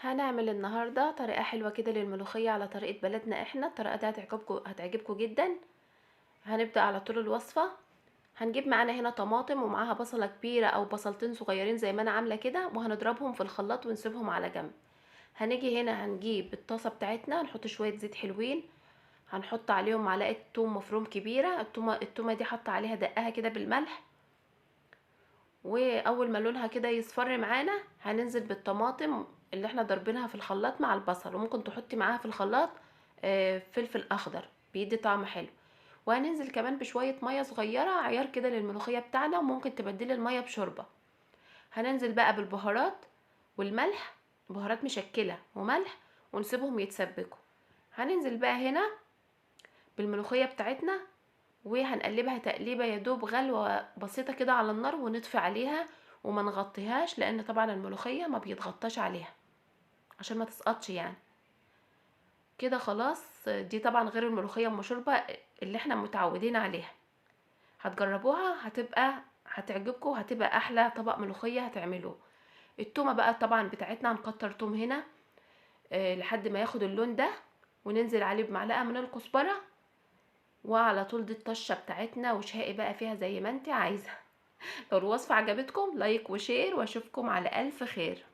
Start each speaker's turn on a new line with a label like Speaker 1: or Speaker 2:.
Speaker 1: هنعمل النهاردة طريقة حلوة كده للملوخية على طريقة بلدنا احنا. الطريقة دي هتعجبكم جدا. هنبدأ على طول الوصفة. هنجيب معانا هنا طماطم ومعاها بصلة كبيرة او بصلتين صغيرين زي ما انا عاملة كده، وهنضربهم في الخلاط ونسيبهم على جنب. هنيجي هنا هنجيب الطاسة بتاعتنا، نحط شوية زيت حلوين، هنحط عليهم معلقة توم مفروم كبيرة. التومة دي حط عليها دقها كده بالملح، واول ما لونها كده يصفر معانا هننزل بالطماطم اللي احنا ضربينها في الخلاط مع البصل، وممكن تحطي معاها في الخلاط فلفل اخضر بيدي طعم حلو. وهننزل كمان بشوية مية صغيرة عيار كده للملوخية بتاعنا، وممكن تبدلي المية بشوربة. هننزل بقى بالبهارات والملح، بهارات مشكلة وملح، ونسيبهم يتسبكوا. هننزل بقى هنا بالملوخية بتاعتنا، وهنقلبها تقليبه يا دوب غلوه بسيطه كده على النار، ونطفي عليها وما نغطيهاش، لان طبعا الملوخيه ما بيتغطاش عليها عشان ما تسقطش يعني. كده خلاص، دي طبعا غير الملوخيه ام شوربه اللي احنا متعودين عليها. هتجربوها هتعجبكم، هتبقى احلى طبق ملوخيه هتعملوه. التومه بقى طبعا بتاعتنا هنكتر توم هنا لحد ما ياخد اللون ده، وننزل عليه بمعلقه من الكزبره. وعلى طول دي الطشه بتاعتنا، وشهقي بقى فيها زي ما انت عايزه. لو الوصفة عجبتكم لايك وشير، واشوفكم على ألف خير.